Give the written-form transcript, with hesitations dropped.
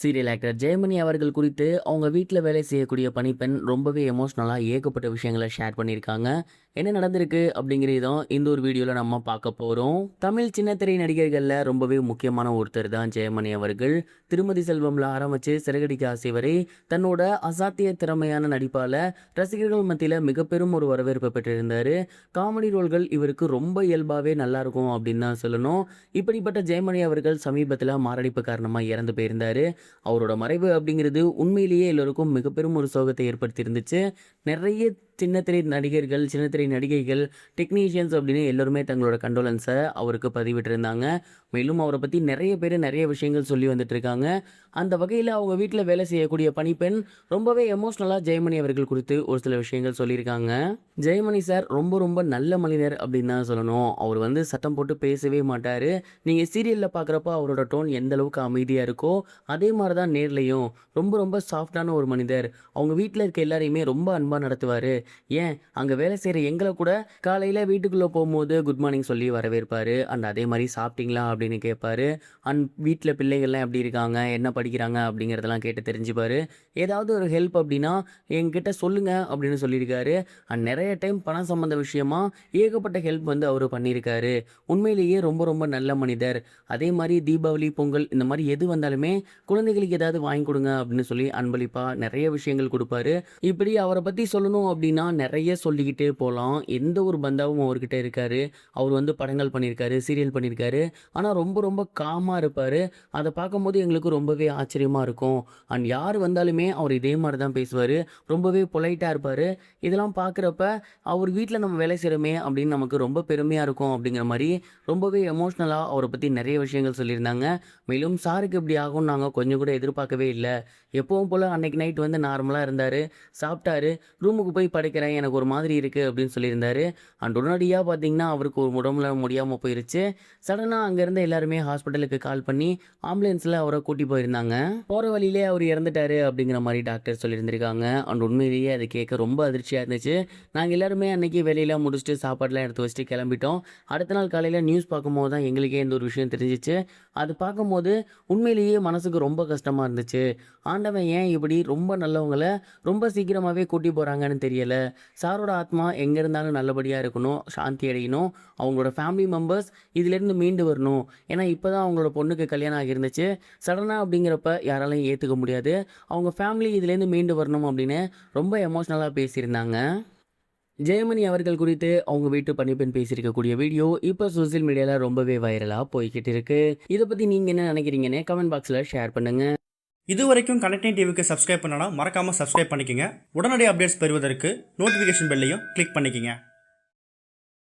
Serial actor Jayamani அவர்கள் குறித்து அவங்க வீட்டில் வேலை செய்யக்கூடிய பணிப்பெண் ரொம்பவே எமோஷ்னலாக ஏகப்பட்ட விஷயங்களை ஷேர் பண்ணியிருக்காங்க. என்ன நடந்திருக்கு அப்படிங்கிறதும் இந்த ஒரு வீடியோவில் நம்ம பார்க்க போகிறோம். தமிழ் சின்னத்திரை நடிகர்களில் ரொம்பவே முக்கியமான ஒருத்தர் தான் ஜெயமணி அவர்கள். திருமதி செல்வம்ல ஆரம்பித்து சிறகடிக்க ஆசை வரை தன்னோட அசாத்திய திறமையான நடிப்பால் ரசிகர்கள் மத்தியில் மிக பெரும் ஒரு வரவேற்பை பெற்றிருந்தார். காமெடி ரோல்கள் இவருக்கு ரொம்ப இயல்பாகவே நல்லாயிருக்கும் அப்படின்னு தான் சொல்லணும். இப்படிப்பட்ட ஜெயமணி அவர்கள் சமீபத்தில் மாரடைப்பு காரணமாக இறந்து போயிருந்தார். அவரோட மறைவு அப்படிங்கிறது உண்மையிலேயே எல்லோருக்கும் மிக பெரும் ஒரு சோகத்தை ஏற்படுத்தி இருந்துச்சு. நிறைய சின்னத்திரை நடிகர்கள், சின்னத்திரை நடிகைகள், டெக்னீஷியன்ஸ் அப்படின்னு எல்லோருமே தங்களோட கண்டோலன்ஸை அவருக்கு பதிவிட்டிருந்தாங்க. மேலும் அவரை பற்றி நிறைய பேர் நிறைய விஷயங்கள் சொல்லி வந்துட்டு இருக்காங்க. அந்த வகையில் அவங்க வீட்டில் வேலை செய்யக்கூடிய பணிப்பெண் ரொம்பவே எமோஷ்னலாக ஜெயமணி அவர்கள் குறித்து ஒரு சில விஷயங்கள் சொல்லியிருக்காங்க. ஜெயமணி சார் ரொம்ப ரொம்ப நல்ல மனிதர் அப்படின்னு தான் சொல்லணும். அவர் வந்து சத்தம் போட்டு பேசவே மாட்டார். நீங்கள் சீரியலில் பார்க்குறப்ப அவரோட டோன் எந்த அளவுக்கு அமைதியாக இருக்கோ அதே மாதிரி தான் நேர்லையும் ரொம்ப ரொம்ப சாஃப்டான ஒரு மனிதர். அவங்க வீட்டில் இருக்க எல்லாரையுமே ரொம்ப அன்பாக நடத்துவார். ஏன் அங்கே வேலை செய்கிற எங்களை கூட காலையில் வீட்டுக்குள்ளே போகும்போது குட் மார்னிங் சொல்லி வரவேற்பார். அண்ட் அதே மாதிரி சாப்பிட்டீங்களா அப்படின்னு கேட்பாரு. அண்ட் வீட்டில் பிள்ளைகள்லாம் எப்படி இருக்காங்க, என்ன படிக்கிறாங்க அப்படிங்கிறதெல்லாம் கேட்டு தெரிஞ்சுப்பார். ஏதாவது ஒரு ஹெல்ப் அப்படின்னா என்கிட்ட சொல்லுங்க அப்படின்னு சொல்லியிருக்காரு. அண்ட் நிறைய டைம் பணம் சம்மந்த விஷயமா ஏகப்பட்ட ஹெல்ப் வந்து அவர் பண்ணியிருக்காரு. உண்மையிலேயே ரொம்ப ரொம்ப நல்ல மனிதர். அதே மாதிரி தீபாவளி, பொங்கல் இந்த மாதிரி எது வந்தாலுமே குழந்தைகளுக்கு ஏதாவது வாங்கி கொடுங்க அப்படின்னு சொல்லி அன்பளிப்பாக நிறைய விஷயங்கள் கொடுப்பாரு. இப்படி அவரை பற்றி சொல்லணும் அப்படின்னா நிறைய சொல்லிக்கிட்டே போகலாம். எந்த ஒரு பந்தாவும் அவர்கிட்ட இருக்காரு. அவர் வந்து படங்கள் பண்ணியிருக்காரு, சீரியல் பண்ணியிருக்காரு. ஆனால் ரொம்ப ரொம்ப காமாக இருப்பார். அதை பார்க்கும்போது எங்களுக்கு ரொம்பவே ஆச்சரியமாக இருக்கும். அண்ட் யார் வந்தாலுமே அவர் இதே மாதிரி தான் பேசுவார். ரொம்பவே பொலைட்டாக இருப்பார். இதெல்லாம் பார்க்குறப்ப அவர் வீட்டில் நம்ம வேலை செய்கிறோமே அப்படின்னு நமக்கு ரொம்ப பெருமையாக இருக்கும் அப்படிங்கிற மாதிரி ரொம்பவே எமோஷ்னலாக அவரை பற்றி நிறைய விஷயங்கள் சொல்லியிருந்தாங்க. மேலும் சாருக்கு இப்படி ஆகும்னு நாங்கள் கொஞ்சம் கூட எதிர்பார்க்கவே இல்லை. எப்பவும் போல் அன்னைக்கு நைட் வந்து நார்மலாக இருந்தார், சாப்பிட்டாரு, ரூமுக்கு போய் படுக்கிறேன், எனக்கு ஒரு மாதிரி இருக்குது அப்படின்னு சொல்லியிருந்தாரு. அண்ட் உடனடியாக பார்த்தீங்கன்னா அவருக்கு ஒரு உடம்புல முடியாமல் போயிருச்சு. சடனாக அங்கேருந்து எல்லாருமே ஹாஸ்பிட்டலுக்கு கால் பண்ணி ஆம்புலன்ஸில் அவரை கூட்டி போயிருந்தாங்க. போகிற வழியிலே அவர் இறந்துட்டாரு அப்படிங்கிற மாதிரி டாக்டர் சொல்லியிருந்திருக்காங்க. அண்ட் உண்மையிலேயே அதை கேட்க ரொம்ப அதிர்ச்சியாக இருந்துச்சு. நாங்கள் எல்லாருமே அன்றைக்கி வேலையெல்லாம் முடிச்சுட்டு சாப்பாடெலாம் எடுத்து வச்சுட்டு கிளம்பிட்டோம். அடுத்த நாள் காலையில் நியூஸ் பார்க்கும்போது தான் எங்களுக்கே இந்த ஒரு விஷயம் தெரிஞ்சிச்சு. அது பார்க்கும்போது உண்மையிலேயே மனசுக்கு ரொம்ப கஷ்டமாக இருந்துச்சு. ஆண்டவன் ஏன் இப்படி ரொம்ப நல்லவங்களை ரொம்ப சீக்கிரமாகவே கூட்டி போகிறாங்கன்னு தெரியலை. சாரோட ஆத்மா எங்கே இருந்தாலும் நல்லபடியாக இருக்கணும், சாந்தி அடையணும். அவங்களோட ஃபேமிலி மெம்பர்ஸ் இதிலேருந்து மீண்டு வரணும். ஏன்னா இப்போ தான் அவங்களோட பொண்ணுக்கு கல்யாணம் ஆகியிருந்துச்சு. சடனாக அப்படிங்கிறப்ப யாராலையும் ஏற்றுக்க முடியாது. அவங்க ஃபேமிலி இதுலேருந்து மீண்டு வரணும் அப்படின்னு ரொம்ப எமோஷ்னலாக பேசியிருந்தாங்க. ஜெயமணி அவர்கள் குறித்து அவங்க வீட்டு பணிப்பெண் பேசியிருக்கக்கூடிய வீடியோ இப்போ சோசியல் மீடியாவில் ரொம்பவே வைரலாக போய்கிட்டு இருக்கு. இதை பற்றி நீங்கள் என்ன நினைக்கிறீங்கன்னு கமெண்ட் பாக்ஸில் ஷேர் பண்ணுங்கள். இது வரைக்கும் கனெக்டிங் டிவிக்கு சப்ஸ்கிரைப் பண்ணனா மறக்காமல் சப்ஸ்கிரைப் பண்ணிக்கங்க. உடனடி அப்டேட்ஸ் பெறுவதற்கு நோட்டிஃபிகேஷன் பெல்லையும் கிளிக் பண்ணிக்கங்க.